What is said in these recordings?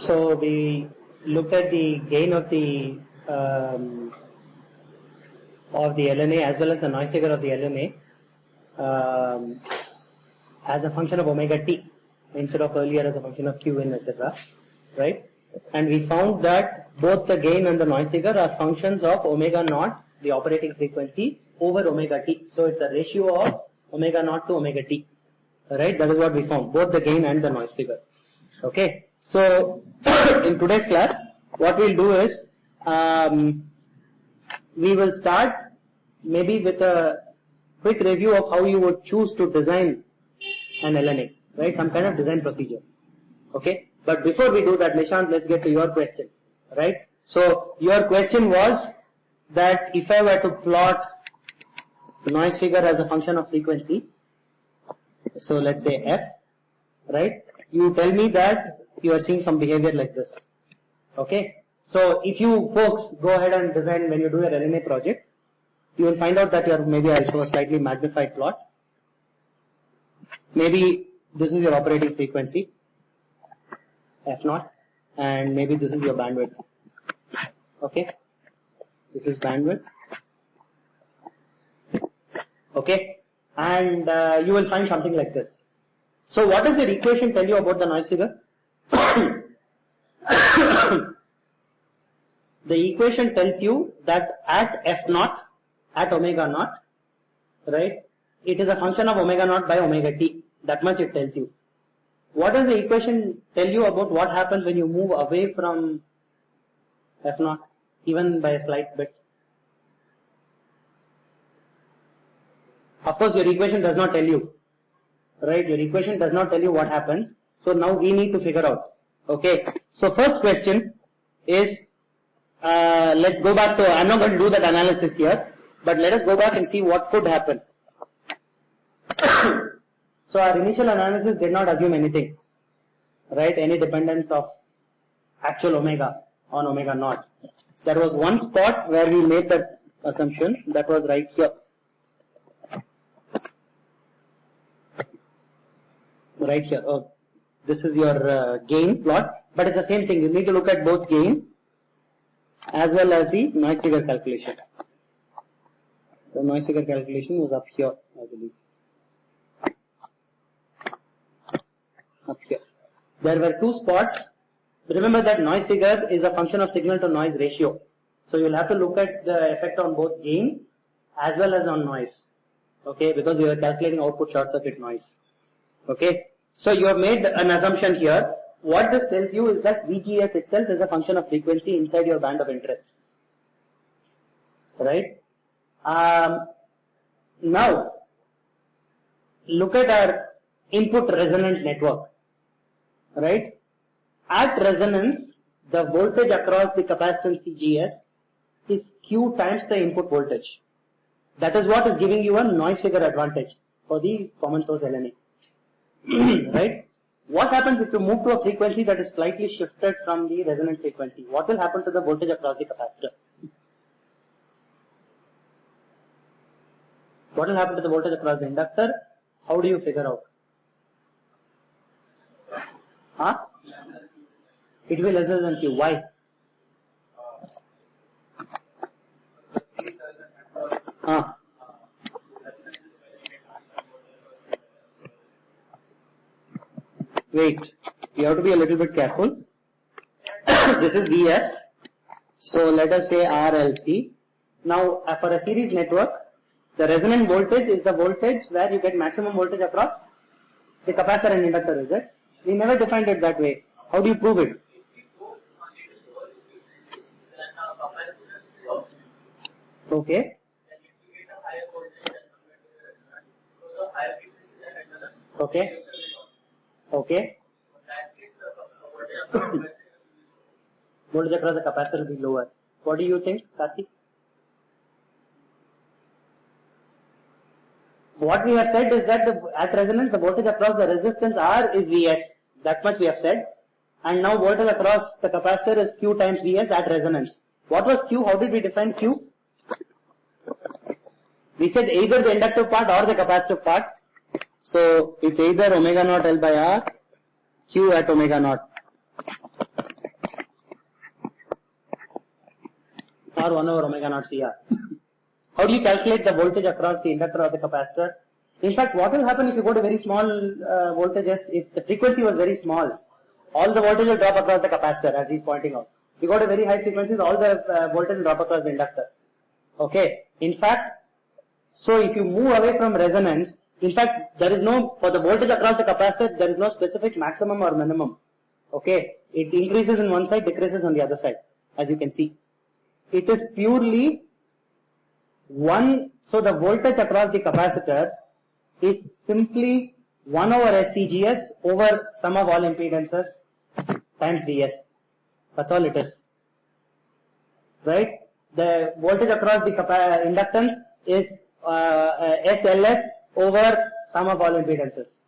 So we looked at the gain of the LNA as well as the noise figure of the LNA as a function of omega t instead of earlier as a function of q in, etc. Right? And we found that both the gain and the noise figure are functions of omega naught, the operating frequency, over omega t. So it's a ratio of omega naught to omega t. Right? That is what we found, both the gain and the noise figure. Okay. So in today's class, what we'll do is we will start maybe with a quick review of how you would choose to design an LNA, right? Some kind of design procedure. Okay. But before we do that, Nishant, let's get to your question, right? So your question was that if I were to plot the noise figure as a function of frequency, so let's say f, right? You tell me that you are seeing some behavior like this. Okay. So if you folks go ahead and design when you do your LNA project, you will find out that maybe I'll show a slightly magnified plot. Maybe this is your operating frequency, f0, and maybe this is your bandwidth. Okay. This is bandwidth. Okay. And you will find something like this. So what does your equation tell you about the noise figure? The equation tells you that at f0, at omega naught, right, it is a function of omega naught by omega t. That much it tells you. What does the equation tell you about what happens when you move away from f0, even by a slight bit? Of course, your equation does not tell you, right? Your equation does not tell you what happens. So now we need to figure out. Okay. So first question is, let's go back to, I'm not going to do that analysis here, but let us go back and see what could happen. So our initial analysis did not assume anything, right? Any dependence of actual omega on omega naught. There was one spot where we made that assumption, that was right here. Right here. Oh, this is your gain plot, but it's the same thing. You need to look at both gain as well as the noise figure calculation. The noise figure calculation was up here, I believe. Up here. There were two spots. Remember that noise figure is a function of signal to noise ratio. So you'll have to look at the effect on both gain as well as on noise. Okay, because we were calculating output short circuit noise. Okay, so you have made an assumption here. What this tells you is that VGS itself is a function of frequency inside your band of interest. Right? Now, look at our input resonant network. Right? At resonance, the voltage across the capacitance CGS is Q times the input voltage. That is what is giving you a noise figure advantage for the common source LNA. Right? What happens if you move to a frequency that is slightly shifted from the resonant frequency? What will happen to the voltage across the capacitor? What will happen to the voltage across the inductor? How do you figure out? Huh? It will be lesser than Q. Why? Wait, you have to be a little bit careful. This is Vs. So let us say RLC. Now for a series network, the resonant voltage is the voltage where you get maximum voltage across the capacitor and inductor, is it? We never defined it that way. How do you prove it? Okay. Okay. Okay. Voltage across the capacitor will be lower. What do you think, Karthik? What we have said is that at resonance, the voltage across the resistance R is Vs. That much we have said. And now voltage across the capacitor is Q times Vs at resonance. What was Q? How did we define Q? We said either the inductive part or the capacitive part. So it's either omega naught L by R, Q at omega naught. or 1 over omega naught CR. How do you calculate the voltage across the inductor or the capacitor? In fact, what will happen if you go to very small voltages, if the frequency was very small, all the voltage will drop across the capacitor, as he's pointing out. If you go to very high frequencies, all the voltage will drop across the inductor. Okay. In fact, so if you move away from resonance, in fact, there is no, for the voltage across the capacitor, there is no specific maximum or minimum. Okay. It increases in one side, decreases on the other side, as you can see. It is purely one, so the voltage across the capacitor is simply 1 over SCGS over sum of all impedances times Vs. That's all it is. Right? The voltage across the inductance is SLS over sum of all impedances.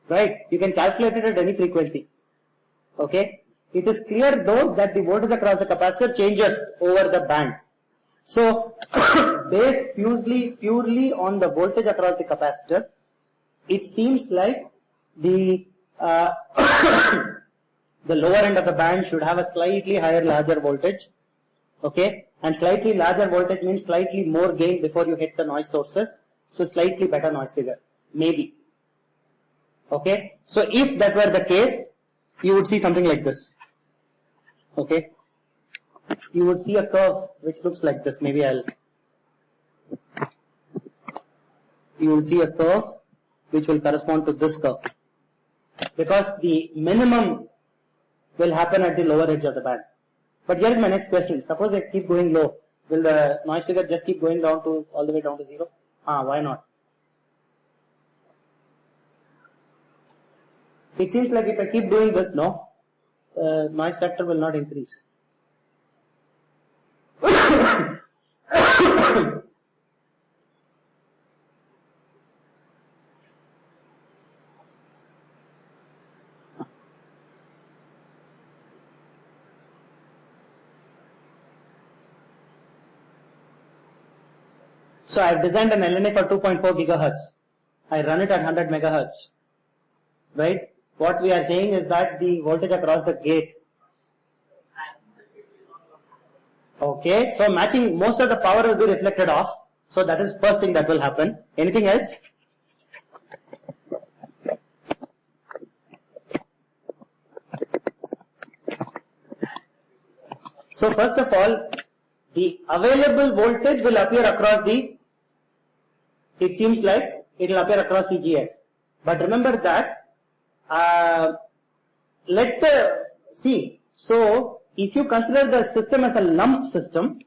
Right? You can calculate it at any frequency. Okay? It is clear though that the voltage across the capacitor changes over the band. So, based purely on the voltage across the capacitor, it seems like the the lower end of the band should have a slightly higher, larger voltage. Okay, and slightly larger voltage means slightly more gain before you hit the noise sources. So, slightly better noise figure, maybe. Okay, so if that were the case, you would see something like this. Okay. You would see a curve which looks like this. Maybe you will see a curve which will correspond to this curve, because the minimum will happen at the lower edge of the band. But here is my next question. Suppose I keep going low, will the noise figure just keep going down to all the way down to 0? Why not? It seems like if I keep doing this, no, noise factor will not increase. So I have designed an LNA for 2.4 gigahertz. I run it at 100 megahertz. Right? What we are saying is that the voltage across the gate. Okay, so matching, most of the power will be reflected off. So that is first thing that will happen. Anything else? So first of all, the available voltage will appear across the, it seems like it will appear across CGS. But remember that, so if you consider the system as a lumped system,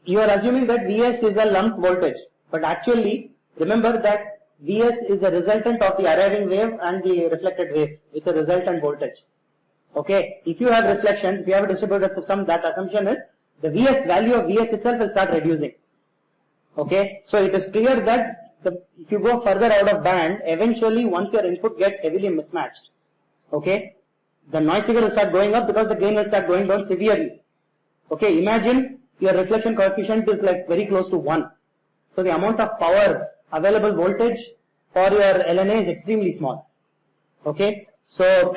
you are assuming that Vs is a lumped voltage. But actually, remember that Vs is the resultant of the arriving wave and the reflected wave. It's a resultant voltage. Okay. If you have reflections, if you have a distributed system, that assumption is the Vs value of Vs itself will start reducing. Okay. So it is clear that if you go further out of band, eventually once your input gets heavily mismatched, okay, the noise figure will start going up because the gain will start going down severely. Okay, imagine your reflection coefficient is like very close to 1. So the amount of power available voltage for your LNA is extremely small. Okay, so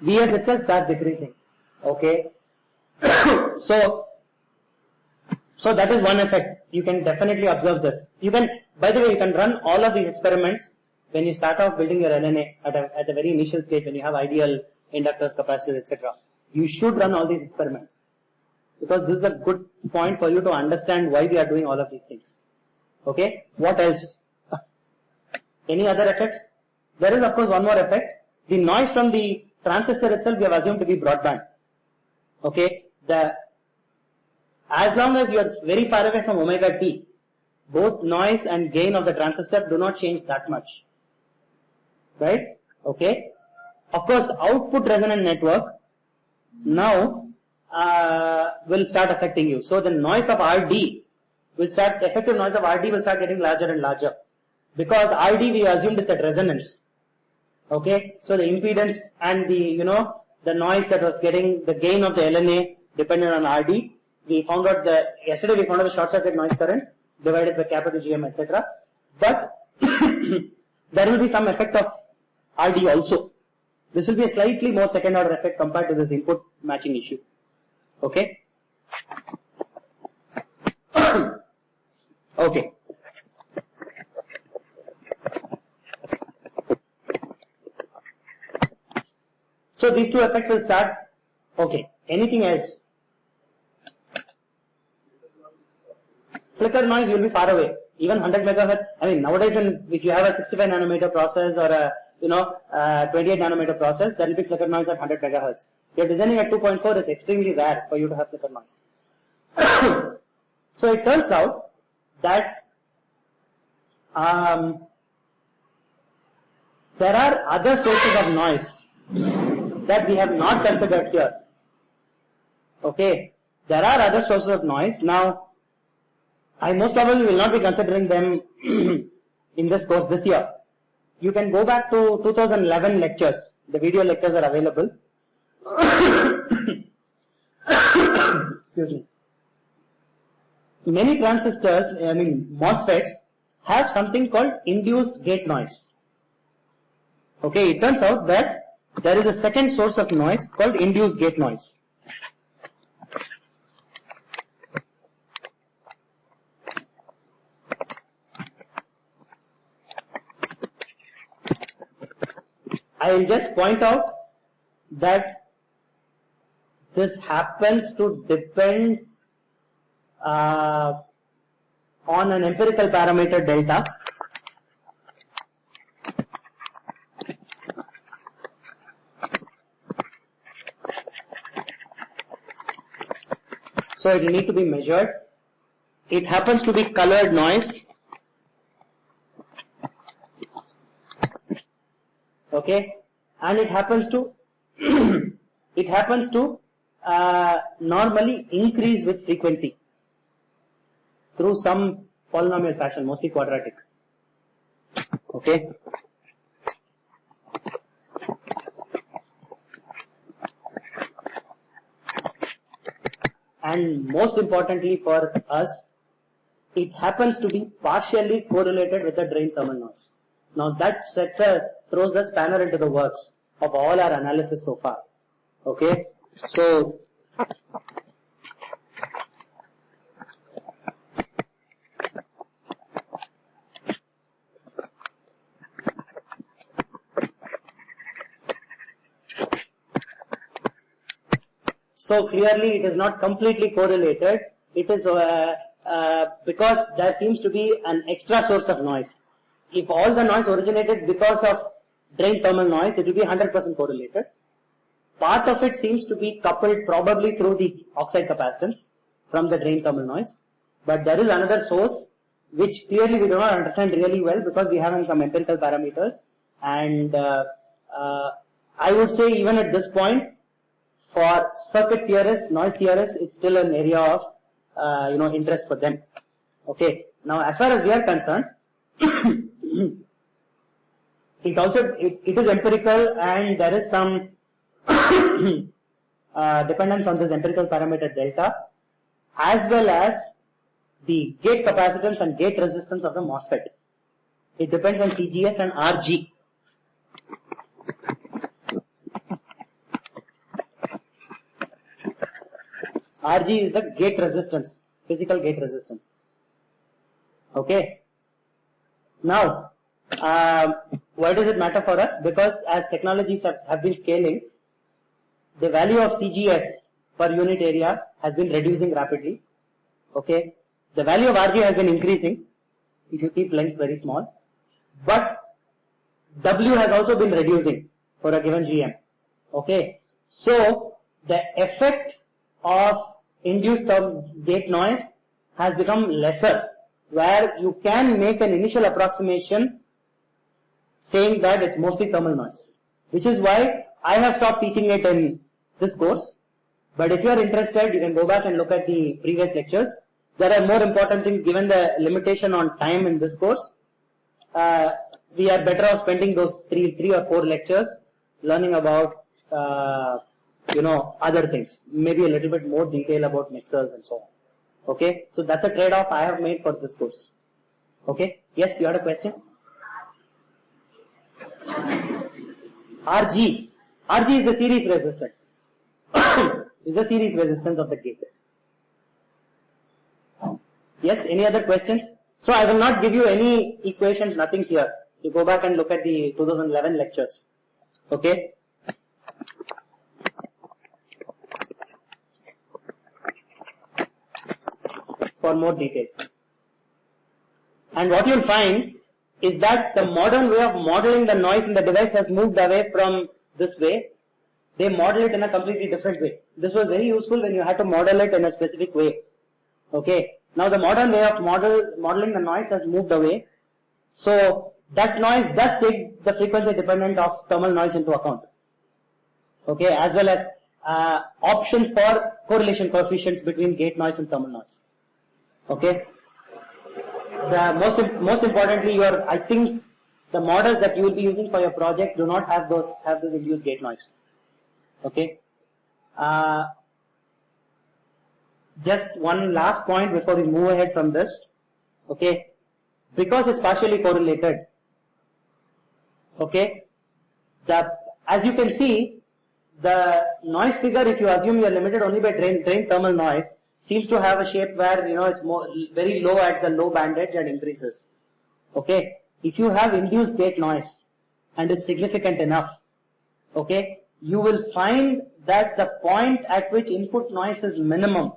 Vs itself starts decreasing. Okay, so that is one effect. You can definitely observe this. You can, by the way, you can run all of these experiments when you start off building your LNA at a very initial stage, when you have ideal inductors, capacitors, etc. You should run all these experiments, because this is a good point for you to understand why we are doing all of these things. Okay, what else? Any other effects? There is of course one more effect. The noise from the transistor itself we have assumed to be broadband. Okay, as long as you are very far away from omega t, both noise and gain of the transistor do not change that much. Right? Okay. Of course, output resonant network now will start affecting you. So the noise of RD will start, effective noise of RD will start getting larger and larger, because RD we assumed it's at resonance. Okay. So the impedance and the noise that was getting the gain of the LNA dependent on RD. We found out yesterday we found out the short circuit noise current divided by capital GM, etc. But there will be some effect of RD also. This will be a slightly more second order effect compared to this input matching issue. Okay. Okay. So these two effects will start. Okay. Anything else? Flicker noise will be far away. Even 100 megahertz. I mean, nowadays, if you have a 65 nanometer process or a 28 nanometer process, there will be flicker noise at 100 megahertz. If you're designing at 2.4, it's extremely rare for you to have flicker noise. So it turns out that there are other sources of noise that we have not considered here. Okay, there are other sources of noise. Now, I most probably will not be considering them in this course this year. You can go back to 2011 lectures. The video lectures are available. Excuse me. Many transistors, MOSFETs, have something called induced gate noise. Okay, it turns out that there is a second source of noise called induced gate noise. I will just point out that this happens to depend on an empirical parameter delta. So it will need to be measured. It happens to be colored noise. Okay, and it happens to normally increase with frequency through some polynomial fashion, mostly quadratic. Okay. And most importantly for us, it happens to be partially correlated with the drain thermal noise. Now that throws the spanner into the works of all our analysis so far. Okay, so clearly it is not completely correlated. It is because there seems to be an extra source of noise. If all the noise originated because of drain thermal noise, it will be 100% correlated. Part of it seems to be coupled probably through the oxide capacitance from the drain thermal noise. But there is another source which clearly we do not understand really well because we have some empirical parameters. And I would say even at this point, for circuit theorists, noise theorists, it's still an area of interest for them. Okay. Now, as far as we are concerned, it is empirical and there is some dependence on this empirical parameter delta, as well as the gate capacitance and gate resistance of the MOSFET. It depends on CGS and RG. RG is the gate resistance, physical gate resistance. Okay. Now, why does it matter for us? Because as technologies have been scaling, the value of CGS per unit area has been reducing rapidly. Okay. The value of RG has been increasing if you keep length very small. But W has also been reducing for a given GM. Okay. So, the effect of induced gate noise has become lesser, where you can make an initial approximation saying that it's mostly thermal noise, which is why I have stopped teaching it in this course. But if you are interested, you can go back and look at the previous lectures. There are more important things given the limitation on time in this course. We are better off spending those three or four lectures learning about other things, maybe a little bit more detail about mixers and so on. Okay, so that's a trade-off I have made for this course. Okay, yes, you had a question? RG is the series resistance. is the series resistance of the gate. Yes, any other questions? So I will not give you any equations, nothing here. You go back and look at the 2011 lectures. Okay. For more details. And what you'll find is that the modern way of modeling the noise in the device has moved away from this way. They model it in a completely different way. This was very useful when you had to model it in a specific way. Okay. Now the modern way of modeling the noise has moved away. So that noise does take the frequency dependent of thermal noise into account. Okay, as well as options for correlation coefficients between gate noise and thermal noise. Okay. The most importantly, I think the models that you will be using for your projects do not have this induced gate noise. Okay. Just one last point before we move ahead from this. Okay. Because it's partially correlated. Okay. As you can see, the noise figure, if you assume you are limited only by drain thermal noise, seems to have a shape where it's very low at the low band edge and increases. Okay. If you have induced gate noise and it's significant enough, okay, you will find that the point at which input noise is minimum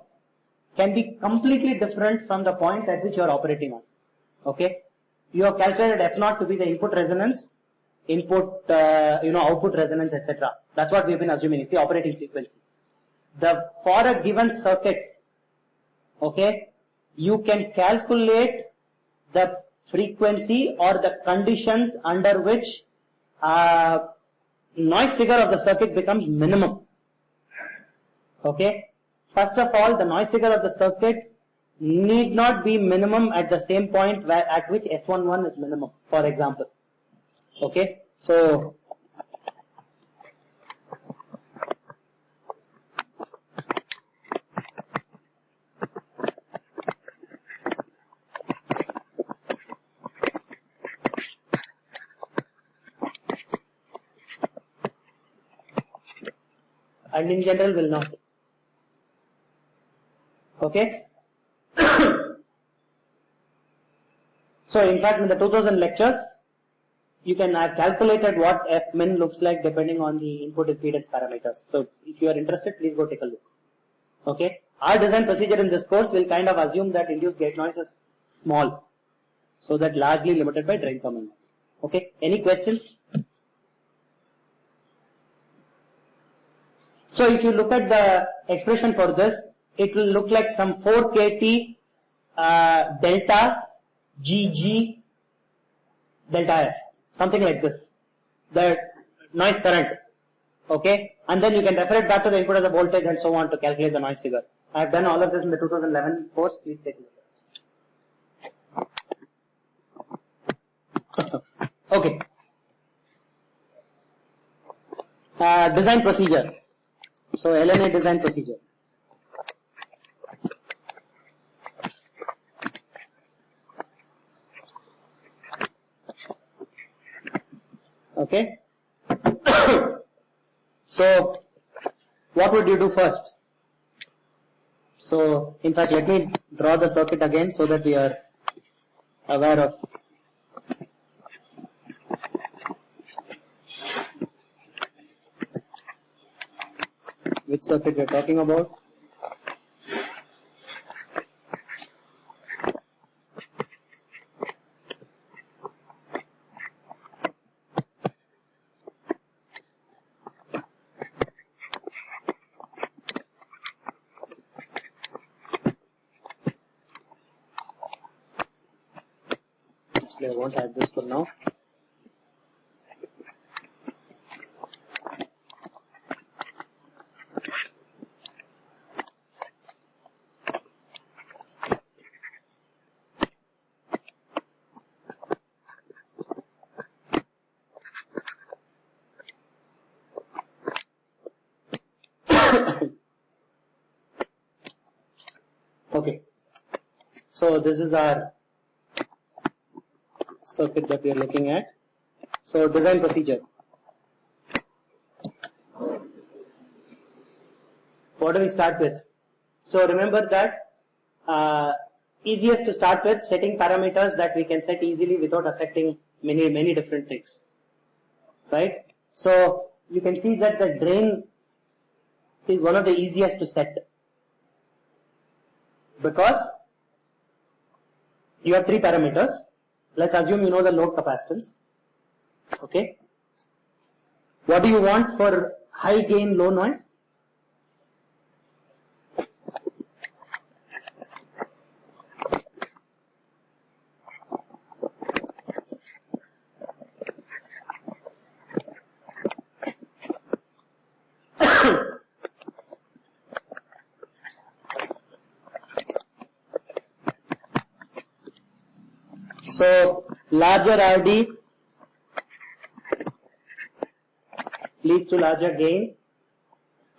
can be completely different from the point at which you are operating on. Okay. You have calculated F0 to be the input resonance, output resonance, etc. That's what we've been assuming is the operating frequency. For a given circuit, okay, you can calculate the frequency or the conditions under which noise figure of the circuit becomes minimum. Okay. First of all, the noise figure of the circuit need not be minimum at the same point at which S11 is minimum, for example. Okay. So and in general will not. Okay. So in fact in the 2000 lectures you can have calculated what F min looks like depending on the input impedance parameters. So if you are interested, please go take a look. Okay. Our design procedure in this course will kind of assume that induced gate noise is small, so that largely limited by drain thermal noise. Okay. Any questions? So if you look at the expression for this, it will look like some 4 kT delta GG delta F, something like this, the noise current. Okay, and then you can refer it back to the input as a voltage and so on to calculate the noise figure. I have done all of this in the 2011 course. Please take a look. Okay. Design procedure. So LNA design procedure. Okay. So what would you do first? So in fact, let me draw the circuit again so that we are aware of which circuit we are talking about. Actually, I won't add this for now. Okay, so this is our circuit that we are looking at. So design procedure. what do we start with? So remember that easiest to start with setting parameters that we can set easily without affecting many different things, right? So you can see that the drain is one of the easiest to set because you have three parameters. Let's assume you know the load capacitance. Okay. What do you want for high gain, low noise? So larger RD leads to larger gain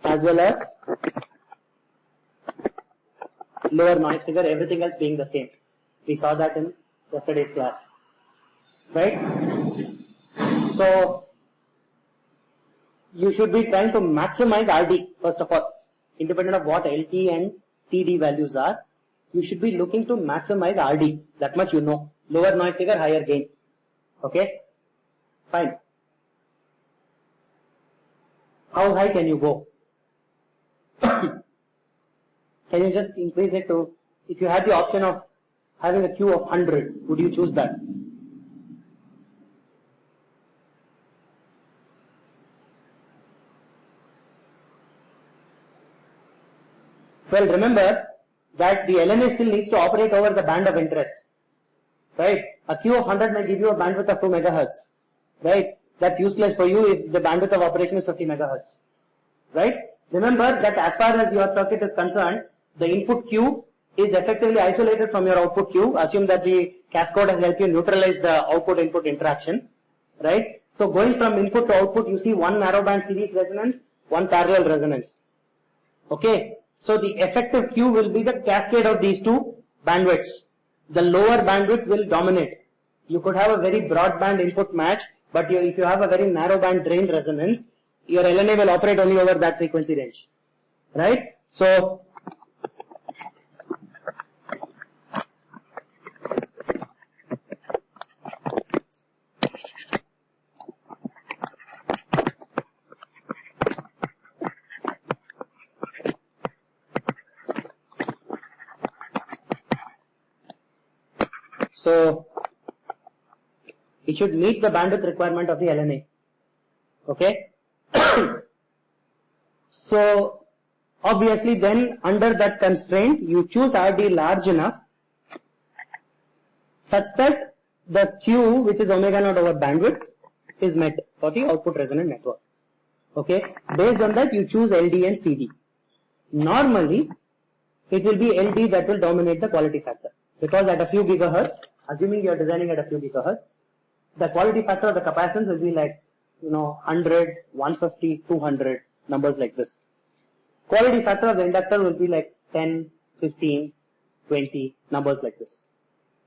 as well as lower noise figure, everything else being the same. We saw that in yesterday's class, right? So you should be trying to maximize RD first of all, independent of what LT and CD values are. You should be looking to maximize RD, that much you know. Lower noise figure, higher gain. Okay, fine. How high can you go? Can you just increase it to, if you had the option of having a Q of 100, would you choose that? Well, remember that the LNA still needs to operate over the band of interest, right? A Q of 100 may give you a bandwidth of 2 megahertz, right? That's useless for you if the bandwidth of operation is 50 megahertz, right? Remember that as far as your circuit is concerned, the input Q is effectively isolated from your output Q. Assume that the cascode has helped you neutralize the output-input interaction, right? So going from input to output, you see one narrowband series resonance, one parallel resonance. Okay, so the effective Q will be the cascade of these two bandwidths. The lower bandwidth will dominate. You could have a very broadband input match, but if you have a very narrow band drain resonance, your LNA will operate only over that frequency range, right? So it should meet the bandwidth requirement of the LNA. Okay. So obviously then under that constraint you choose RD large enough such that the Q, which is omega naught over bandwidth, is met for the output resonant network. Okay. Based on that you choose LD and CD. Normally it will be LD that will dominate the quality factor, because at a few gigahertz, assuming you are designing at a few gigahertz, the quality factor of the capacitance will be like, 100, 150, 200, numbers like this. Quality factor of the inductor will be like 10, 15, 20, numbers like this.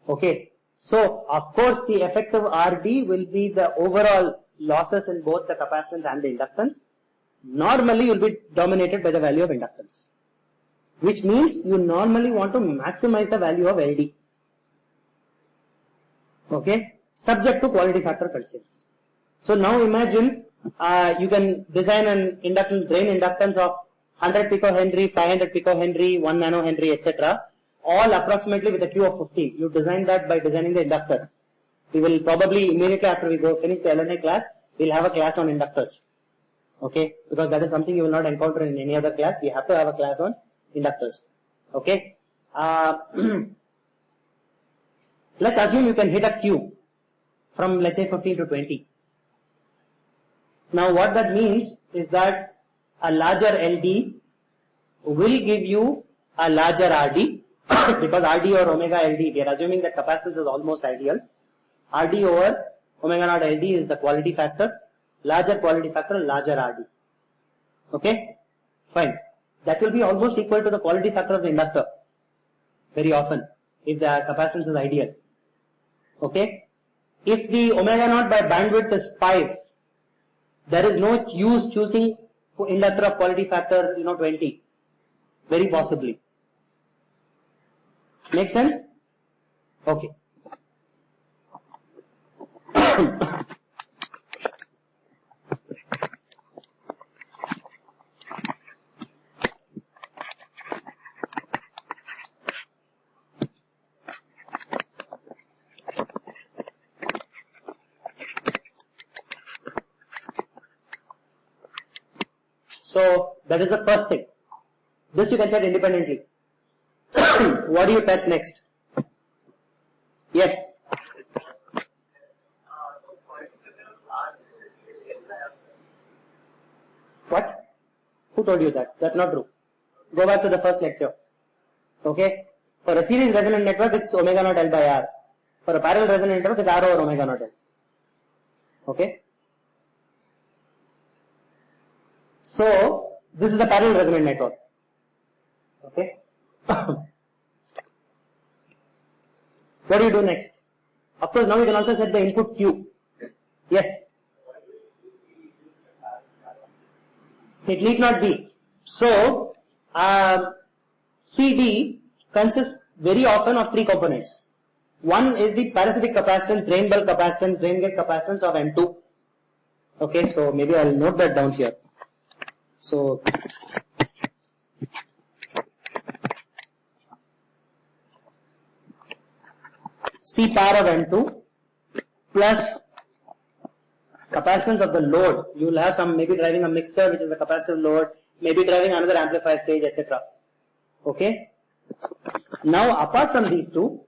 Okay. So, of course, the effective RD will be the overall losses in both the capacitance and the inductance. Normally, you will be dominated by the value of inductance, which means you normally want to maximize the value of LD. Okay. Subject to quality factor constraints. So now imagine you can design an inductance, drain inductance of 100 picohenry, 500 picohenry, 1 nanohenry, etc. all approximately with a Q of 15. You design that by designing the inductor. We will probably immediately after we finish the LNA class, we'll have a class on inductors. Okay, because that is something you will not encounter in any other class. We have to have a class on inductors. Okay. Let's assume you can hit a Q from, let's say, 15 to 20. Now what that means is that a larger LD will give you a larger RD because RD or omega LD, we are assuming that capacitance is almost ideal. RD over omega naught LD is the quality factor, larger quality factor, larger RD. Okay, fine. That will be almost equal to the quality factor of the inductor very often if the capacitance is ideal. Okay, if the omega naught by bandwidth is 5, there is no use choosing inductor of quality factor 20. Very possibly. Make sense? Okay. So that is the first thing. This you can set independently. What do you touch next? Yes. What? Who told you that? That's not true. Go back to the first lecture. Okay? For a series resonant network, it's omega naught L by R. For a parallel resonant network, it's R over omega naught L. Okay? So, this is the parallel resonant network. Okay? What do you do next? Of course, now you can also set the input Q. Yes? It need not be. So, CD consists very often of three components. One is the parasitic capacitance, drain bulk capacitance, drain gate capacitance of M2. Okay, so maybe I'll note that down here. So, C par of M2 plus capacitance of the load. You will have some, maybe driving a mixer which is a capacitive load, maybe driving another amplifier stage, etc. Okay. Now apart from these two,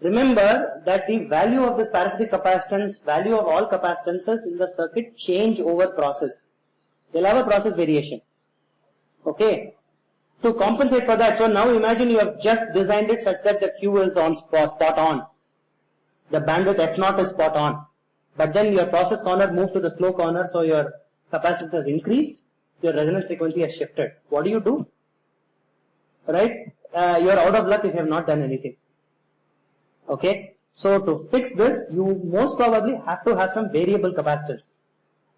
remember that the value of this parasitic capacitance, value of all capacitances in the circuit change over process. They'll have a process variation. Okay. To compensate for that, so now imagine you have just designed it such that the Q is on spot on. The bandwidth F0 is spot on. But then your process corner moved to the slow corner, so your capacitance has increased, your resonance frequency has shifted. What do you do? Right? You're out of luck if you have not done anything. Okay? So to fix this, you most probably have to have some variable capacitance.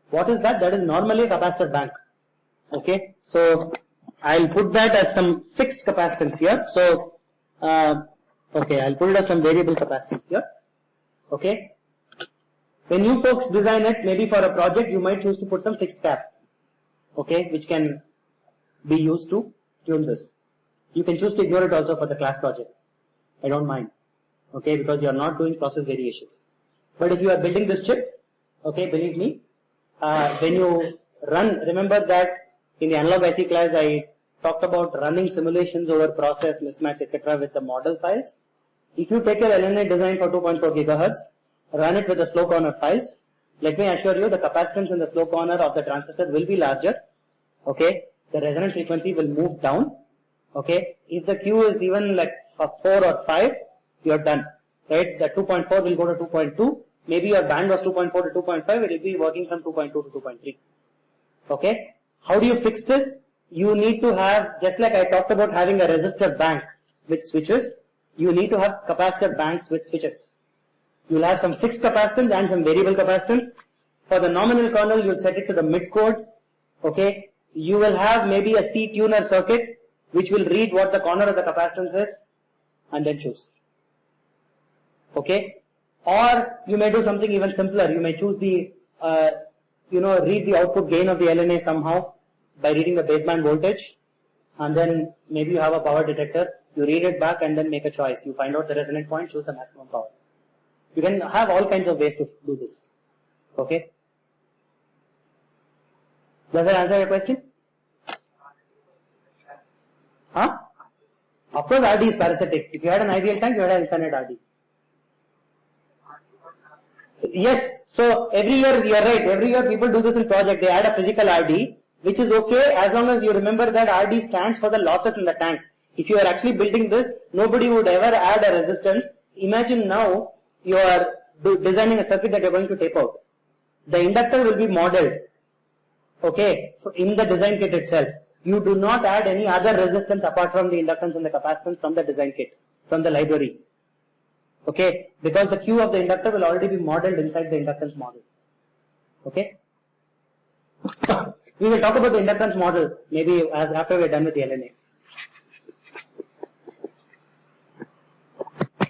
What is that? That is normally a capacitor bank. Okay? So I'll put that as some fixed capacitance here. So, okay, I'll put it as some variable capacitance here. Okay? When you folks design it, maybe for a project, you might choose to put some fixed cap. Okay? Which can be used to tune this. You can choose to ignore it also for the class project. I don't mind. Okay? Because you are not doing process variations. But if you are building this chip, okay, believe me, when you run, remember that in the analog IC class, I talked about running simulations over process, mismatch, etc. with the model files. If you take your LNA design for 2.4 gigahertz, run it with the slow corner files, let me assure you the capacitance in the slow corner of the transistor will be larger. Okay, the resonance frequency will move down. Okay, if the Q is even like 4 or 5, you are done. Right, the 2.4 will go to 2.2. Maybe your band was 2.4 to 2.5, it will be working from 2.2 to 2.3. Okay, how do you fix this? You need to have, just like I talked about having a resistor bank with switches, you need to have capacitor banks with switches. You will have some fixed capacitance and some variable capacitance. For the nominal kernel, you will set it to the mid code. Okay, you will have maybe a C tuner circuit which will read what the corner of the capacitance is and then choose. Okay, or you may do something even simpler. You may choose the, read the output gain of the LNA somehow by reading the baseband voltage, and then maybe you have a power detector. You read it back and then make a choice. You find out the resonant point, choose the maximum power. You can have all kinds of ways to do this. Okay. Does that answer your question? Huh? Of course, RD is parasitic. If you had an ideal tank, you had an infinite RD. Yes. So every year, you are right. Every year people do this in project. They add a physical RD, which is okay as long as you remember that RD stands for the losses in the tank. If you are actually building this, nobody would ever add a resistance. Imagine now you are designing a circuit that you are going to tape out. The inductor will be modeled, okay, in the design kit itself. You do not add any other resistance apart from the inductance and the capacitance from the design kit, from the library. Okay, because the Q of the inductor will already be modeled inside the inductance model. Okay. We will talk about the inductance model maybe as after we are done with the LNA.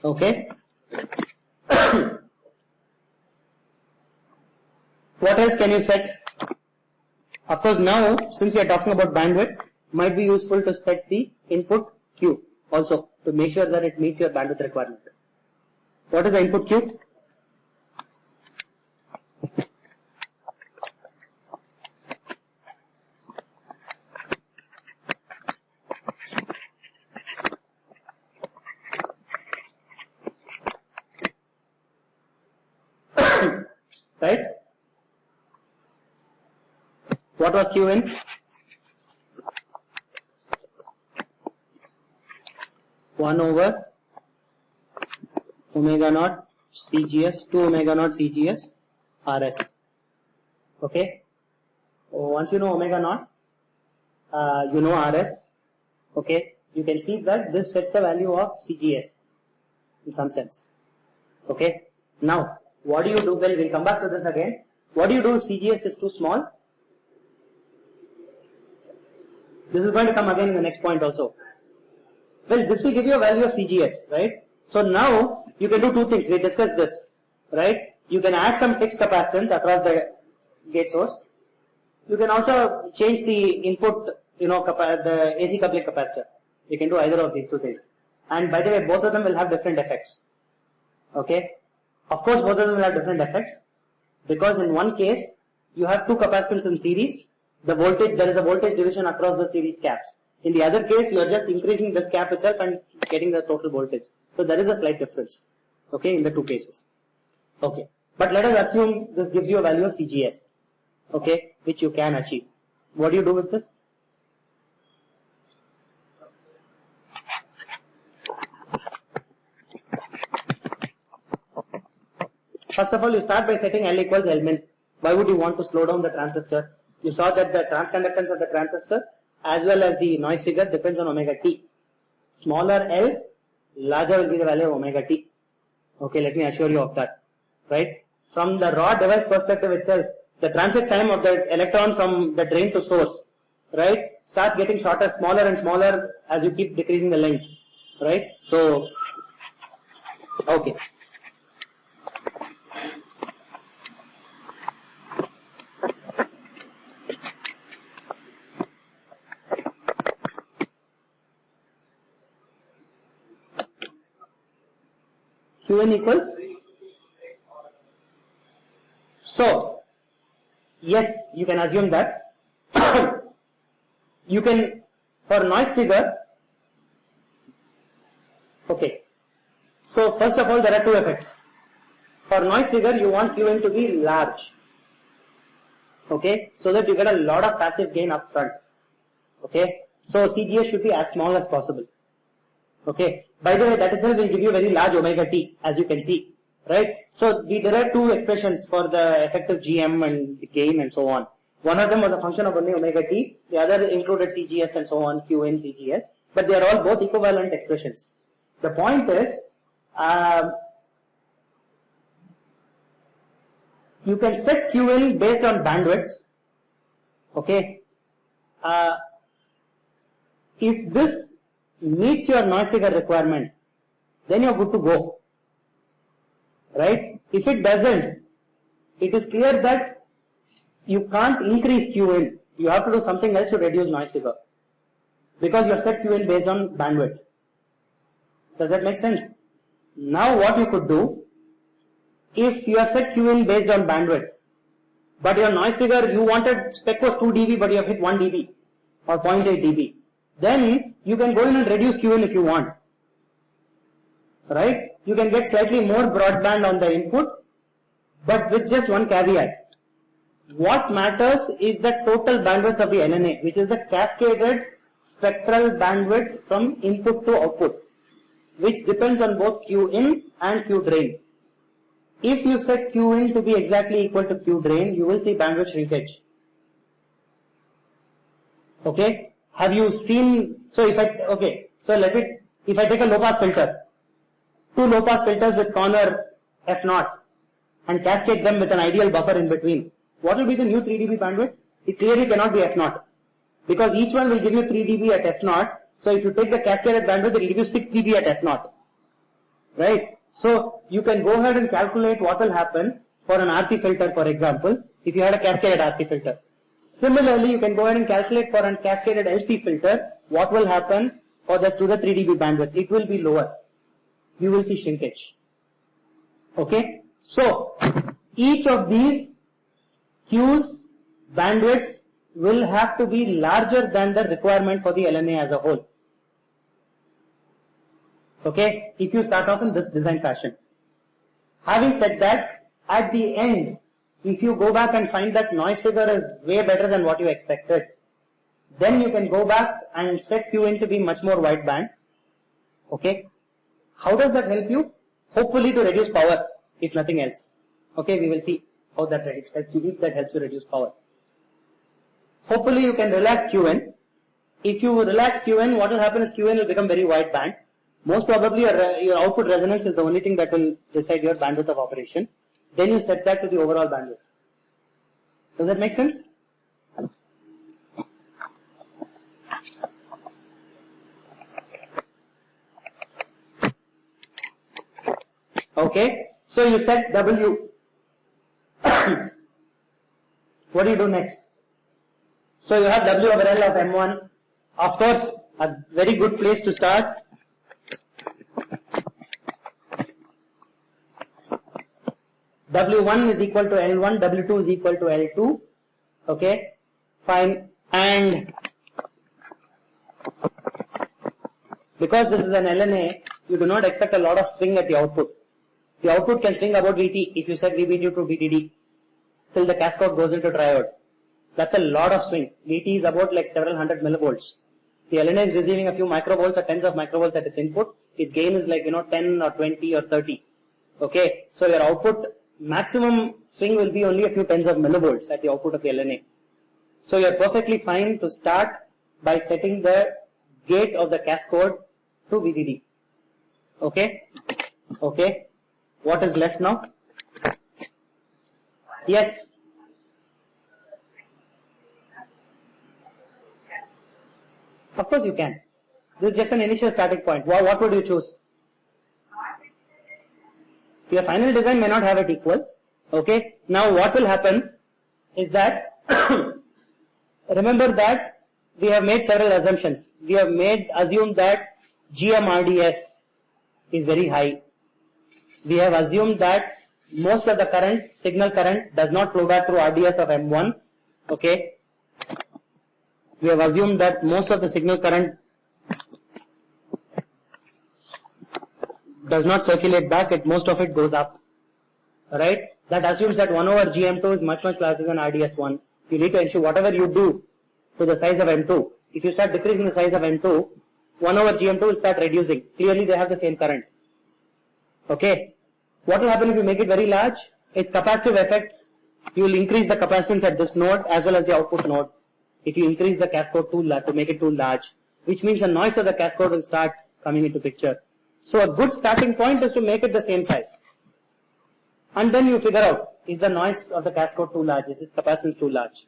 Okay. What else can you set? Of course, now since we are talking about bandwidth, might be useful to set the input Q also to make sure that it meets your bandwidth requirement. What is the input Q? Right? What was Q in? 1 over omega naught CGS, 2 omega naught CGS RS. Okay. Once you know omega naught, you know RS. Okay. You can see that this sets the value of CGS in some sense. Okay. Now, what do you do? Well, we'll come back to this again. What do you do if CGS is too small? This is going to come again in the next point also. Well, this will give you a value of CGS, right? So now you can do two things. We discussed this, right? You can add some fixed capacitance across the gate source. You can also change the input, the AC coupling capacitor. You can do either of these two things. And by the way, both of them will have different effects. Okay? Of course, both of them will have different effects because in one case you have two capacitors in series. The voltage, there is a voltage division across the series caps. In the other case, you are just increasing this cap itself and getting the total voltage. So there is a slight difference, okay, in the two cases. Okay, but let us assume this gives you a value of CGS, okay, which you can achieve. What do you do with this? First of all, you start by setting L equals L min. Why would you want to slow down the transistor? You saw that the transconductance of the transistor as well as the noise figure depends on omega t. Smaller L, larger will be the value of omega t. Okay, let me assure you of that. Right? From the raw device perspective itself, the transit time of the electron from the drain to source, right, starts getting shorter, smaller and smaller as you keep decreasing the length. Right? So, okay. Qn equals. So, yes, you can assume that. You can, for noise figure, okay. So, first of all, there are two effects. For noise figure, you want Qn to be large. Okay, so that you get a lot of passive gain up front. Okay, so CGS should be as small as possible. Okay, by the way, that itself will give you very large omega t, as you can see, right? So we derived two expressions for the effective GM and the gain and so on. One of them was a function of only omega t, the other included CGS and so on, Qn, CGS, but they are all both equivalent expressions. The point is, you can set Qn based on bandwidth. Okay, if this meets your noise figure requirement, then you're good to go. Right? If it doesn't, it is clear that you can't increase Qn. You have to do something else to reduce noise figure. Because you have set Qn based on bandwidth. Does that make sense? Now what you could do, if you have set Qn based on bandwidth, but your noise figure, you wanted spec was 2 dB, but you have hit 1 dB or 0.8 dB. Then you can go in and reduce Qn if you want. Right? You can get slightly more broadband on the input, but with just one caveat. What matters is the total bandwidth of the LNA, which is the cascaded spectral bandwidth from input to output, which depends on both Q in and Q drain. If you set Q in to be exactly equal to Q drain, you will see bandwidth shrinkage. Okay? Have you seen, so if I take a low pass filter, two low pass filters with corner F0 and cascade them with an ideal buffer in between, what will be the new 3 dB bandwidth? It clearly cannot be F0 because each one will give you 3 dB at F0. So if you take the cascaded bandwidth, it will give you 6 dB at F0. right? So you can go ahead and calculate what will happen for an RC filter, for example, if you had a cascaded RC filter. Similarly, you can go ahead and calculate for a cascaded LC filter what will happen for the to the 3 dB bandwidth. It will be lower. You will see shrinkage. Okay. So each of these Q's bandwidths will have to be larger than the requirement for the LNA as a whole. Okay, if you start off in this design fashion. Having said that, at the end, if you go back and find that noise figure is way better than what you expected, then you can go back and set Qin to be much more wideband. Okay, how does that help you? Hopefully to reduce power, if nothing else. Okay, we will see how that helps you, if that helps you reduce power. Hopefully you can relax Qin. If you relax Qin, what will happen is Qin will become very wideband. Most probably your output resonance is the only thing that will decide your bandwidth of operation. Then you set that to the overall bandwidth. Does that make sense? Okay, so you set W. What do you do next? So you have W over L of M1. Of course, a very good place to start. W1 is equal to L1, W2 is equal to L2. Okay, fine. And because this is an LNA, you do not expect a lot of swing at the output. The output can swing about VT if you set VBD to VDD till the cascade goes into triode. That's a lot of swing. VT is about like several hundred millivolts. The LNA is receiving a few microvolts or tens of microvolts at its input. Its gain is like 10 or 20 or 30. Okay, so your output maximum swing will be only a few tens of millivolts at the output of the LNA. So you are perfectly fine to start by setting the gate of the cascade to VDD. Okay, okay. What is left now? Yes. Of course you can. This is just an initial starting point. What would you choose? Your final design may not have it equal. Okay. Now what will happen is that remember that we have made several assumptions. We have assumed that GMRDS is very high. We have assumed that most of the current, signal current, does not flow back through RDS of M1. Okay. We have assumed that most of the signal current does not circulate back, most of it goes up. Alright? That assumes that 1 over GM2 is much larger than RDS1. You need to ensure whatever you do to the size of M2, if you start decreasing the size of M2, 1 over GM2 will start reducing. Clearly they have the same current. Okay. What will happen if you make it very large? It's capacitive effects. You will increase the capacitance at this node as well as the output node. If you increase the cascade to make it too large, which means the noise of the cascade will start coming into picture. So a good starting point is to make it the same size. And then you figure out, is the noise of the cascade too large? Is its capacitance too large?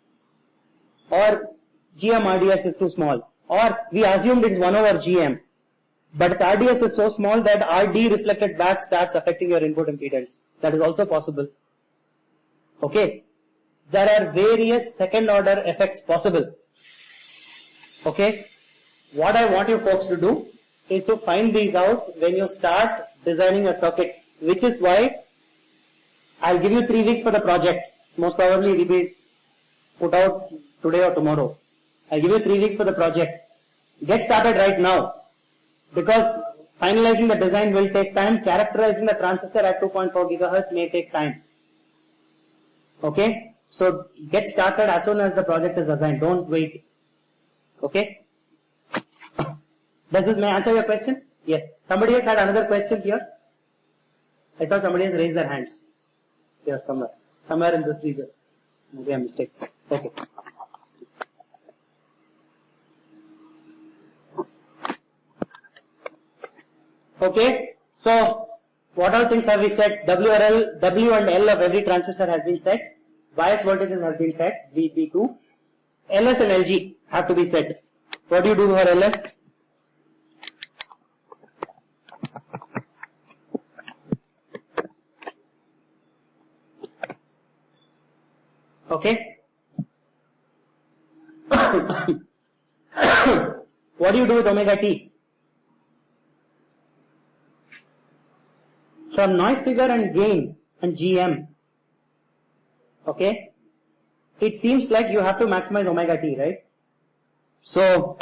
Or GM-RDS is too small? Or we assumed it's 1 over GM. But the RDS is so small that RD reflected back starts affecting your input impedance. That is also possible. Okay. There are various second order effects possible. Okay. What I want you folks to do is to find these out when you start designing a circuit, which is why I'll give you 3 weeks for the project. Most probably it will be put out today or tomorrow. I'll give you 3 weeks for the project. Get started right now, because finalizing the design will take time. Characterizing the transistor at 2.4 gigahertz may take time. Okay. So get started as soon as the project is assigned. Don't wait. Okay. Does this may answer your question? Yes. Somebody else had another question here? I thought somebody has raised their hands. Here somewhere in this region. Maybe a mistake. Okay. Okay. So what all things have we set? W and L of every transistor has been set. Bias voltages has been set, VP2. LS and LG have to be set. What do you do for LS? Okay. What do you do with omega t? From noise figure and gain and GM, okay, it seems like you have to maximize omega t, right? So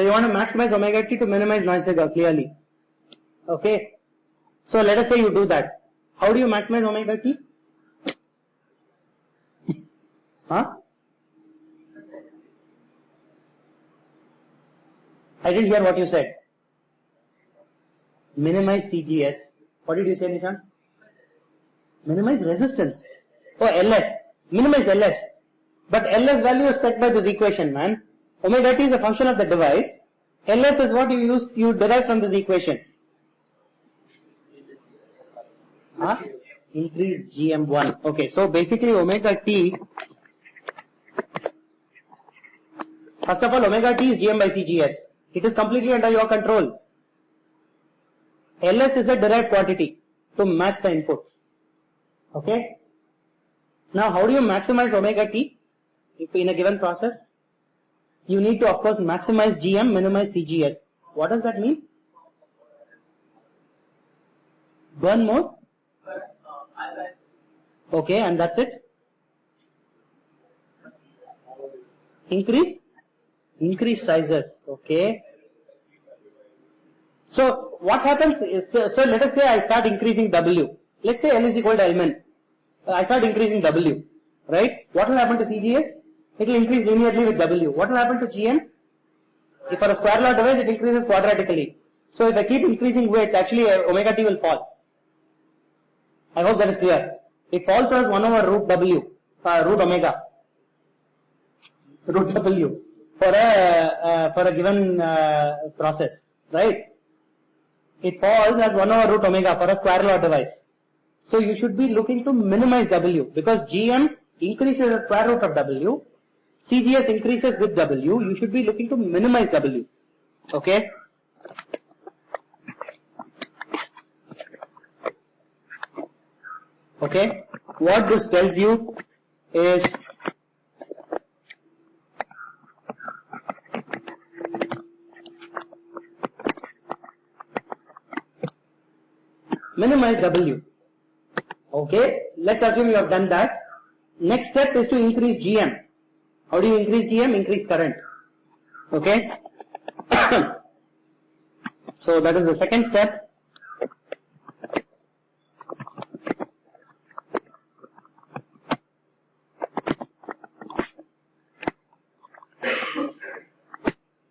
you want to maximize omega t to minimize noise figure clearly. Okay. So let us say you do that. How do you maximize omega t? Huh? I didn't hear what you said. Minimize CGS. What did you say, Nishan? Minimize resistance. Oh, LS. Minimize LS. But LS value is set by this equation, man. Omega t is a function of the device. LS is what you derive from this equation. Huh? Increase GM1. Okay, so basically omega t, first of all, omega t is GM by CGS. It is completely under your control. LS is a derived quantity to match the input. Okay. Now, how do you maximize omega t if in a given process? You need to, of course, maximize GM, minimize CGS. What does that mean? Burn more? Okay, and that's it? Increase sizes. Okay. So, what happens is, so let us say I start increasing W. Let's say L is equal to Lmin. I start increasing W. Right? What will happen to CGS? It will increase linearly with W. What will happen to GM? If for a square law device, it increases quadratically. So if I keep increasing width, actually omega t will fall. I hope that is clear. It falls as 1 over root W, root omega, root W for a given process, right? It falls as 1 over root omega for a square law device. So you should be looking to minimize W because GM increases the square root of W. CGS increases with W, you should be looking to minimize W. Okay? Okay? What this tells you is minimize W. Okay? Let's assume you have done that. Next step is to increase GM. How do you increase GM? Increase current. Okay. So that is the second step.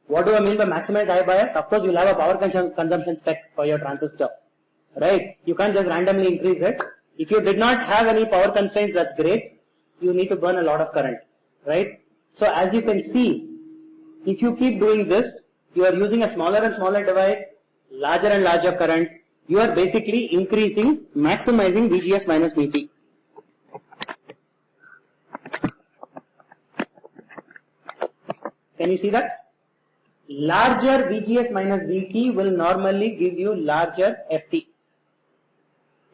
What do I mean by maximize I bias? Of course, you will have a power consumption spec for your transistor. Right? You can't just randomly increase it. If you did not have any power constraints, that's great. You need to burn a lot of current. Right? So as you can see, if you keep doing this, you are using a smaller and smaller device, larger and larger current. You are basically increasing, maximizing VGS minus VT. Can you see that? Larger VGS minus VT will normally give you larger FT.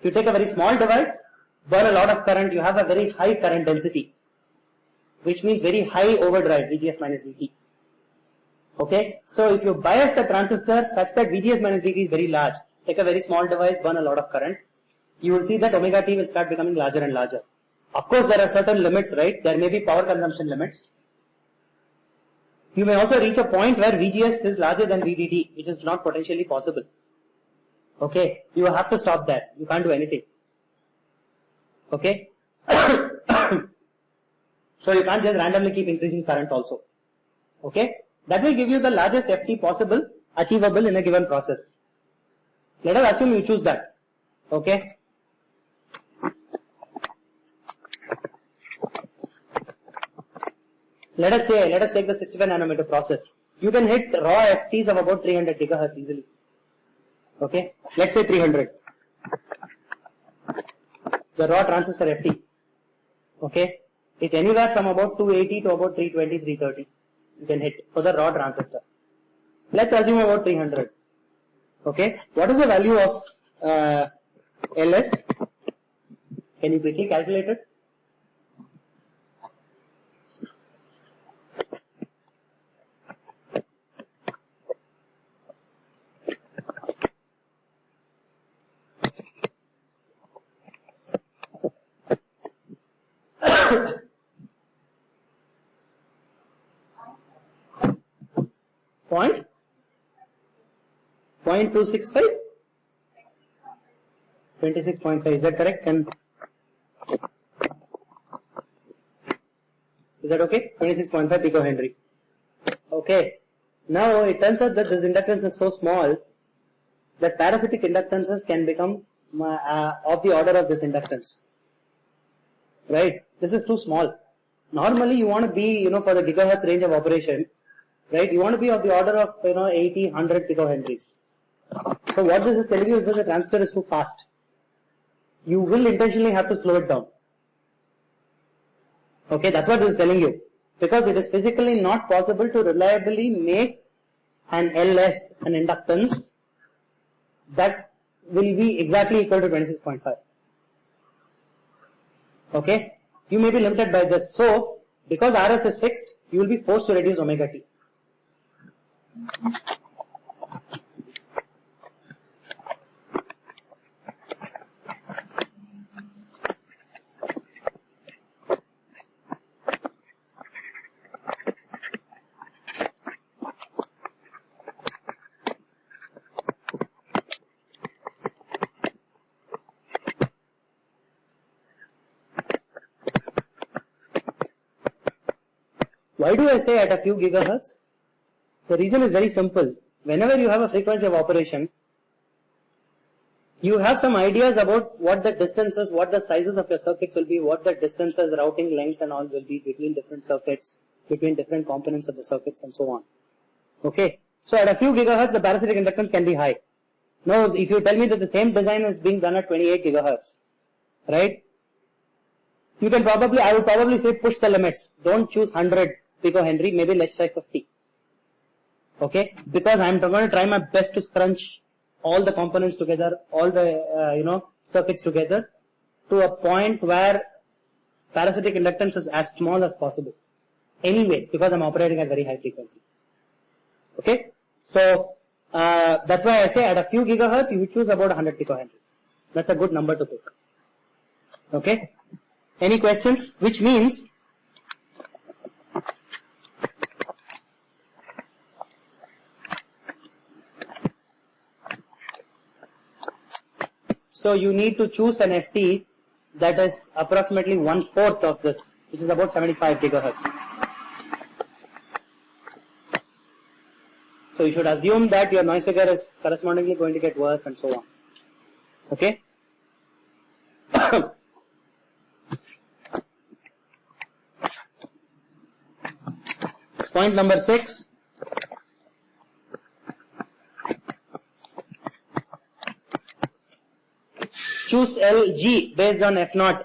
If you take a very small device, burn a lot of current, you have a very high current density, which means very high overdrive, VGS minus VT. Okay, so if you bias the transistor such that VGS minus VT is very large, take a very small device, burn a lot of current, you will see that omega t will start becoming larger and larger. Of course, there are certain limits, right? There may be power consumption limits. You may also reach a point where VGS is larger than VDD, which is not potentially possible. Okay, you have to stop that. You can't do anything. Okay. So you can't just randomly keep increasing current also. Okay. That will give you the largest FT possible, achievable in a given process. Let us assume you choose that. Okay. Let us take the 65 nanometer process. You can hit raw FTs of about 300 gigahertz easily. Okay. Let's say 300. the raw transistor FT. Okay, it's anywhere from about 280 to about 320, 330. You can hit for the raw transistor. Let's assume about 300. Okay, what is the value of LS? Can you quickly calculate it? Point 0.265, 26.5, is that correct? And is that okay? 26.5 picohenry. Okay. Now it turns out that this inductance is so small that parasitic inductances can become of the order of this inductance. Right? This is too small. Normally you want to be, for the gigahertz range of operation, right? You want to be of the order of, 80, 100 picohenries. So what this is telling you is that the transistor is too fast. You will intentionally have to slow it down. Okay, that's what this is telling you. Because it is physically not possible to reliably make an LS, an inductance, that will be exactly equal to 26.5. Okay, you may be limited by this. So, because RS is fixed, you will be forced to reduce omega t. Why do I say at a few gigahertz? The reason is very simple. Whenever you have a frequency of operation, you have some ideas about what the distances, what the sizes of your circuits will be, what the distances, routing lengths and all will be between different circuits, between different components of the circuits and so on. Okay. So at a few gigahertz, the parasitic inductance can be high. Now, if you tell me that the same design is being done at 28 gigahertz, right? You can probably, I would probably say push the limits. Don't choose 100 picohenry, maybe let's try 50. Okay, because I'm going to try my best to scrunch all the components together, all the circuits together to a point where parasitic inductance is as small as possible. Anyways, because I'm operating at very high frequency. Okay, so that's why I say at a few gigahertz you choose about 100 picohenry. That's a good number to pick. Okay, any questions? Which means so you need to choose an FT that is approximately 1/4 of this, which is about 75 gigahertz. So you should assume that your noise figure is correspondingly going to get worse and so on. Okay. Point number 6. Choose LG based on F0.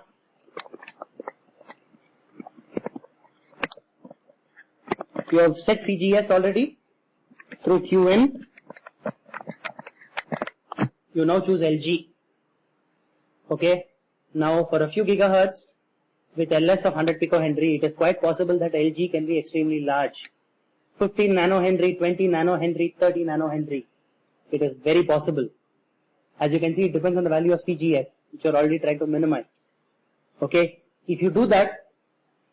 You have set CGS already through QN. You now choose LG. Okay. Now for a few gigahertz with LS of 100 picohenry, it is quite possible that LG can be extremely large. 15 nanohenry, 20 nanohenry, 30 nanohenry. It is very possible. As you can see, it depends on the value of CGS, which you are already trying to minimize. Okay. If you do that,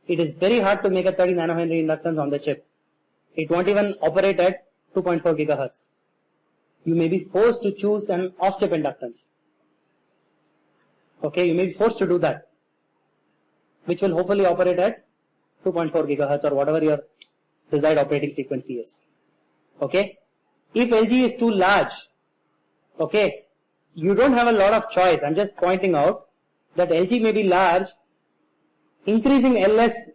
it is very hard to make a 30 nanohenry inductance on the chip. It won't even operate at 2.4 gigahertz. You may be forced to choose an off-chip inductance. Okay, you may be forced to do that, which will hopefully operate at 2.4 gigahertz or whatever your desired operating frequency is. Okay. If LG is too large, okay, you don't have a lot of choice. I'm just pointing out that LG may be large. Increasing LS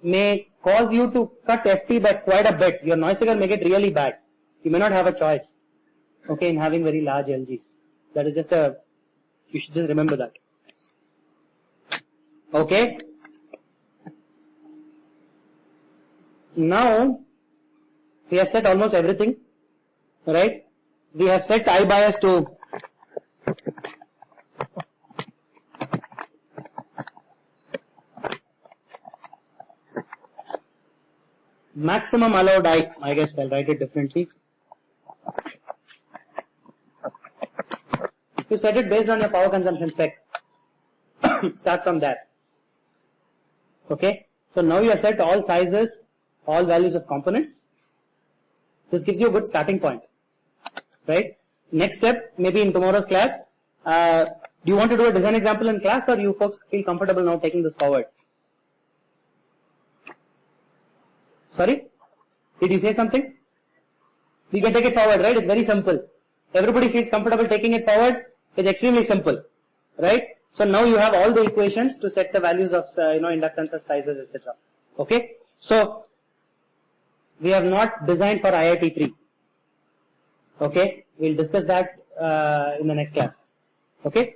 may cause you to cut FT by quite a bit. Your noise figure may get really bad. You may not have a choice, okay, in having very large LGs. That is just you should just remember that. Okay. Now we have set almost everything, right? We have set I bias to maximum allowed I guess I'll write it differently. You set it based on your power consumption spec. Start from that. Okay. So now you have set all sizes, all values of components. This gives you a good starting point, right? Next step, maybe in tomorrow's class, do you want to do a design example in class, or you folks feel comfortable now taking this forward? Sorry? Did you say something? We can take it forward, right? It's very simple. Everybody feels comfortable taking it forward. It's extremely simple, right? So now you have all the equations to set the values of, inductances, sizes, etc. Okay? So, we have not designed for IIT 3. Okay? We'll discuss that in the next class. Okay?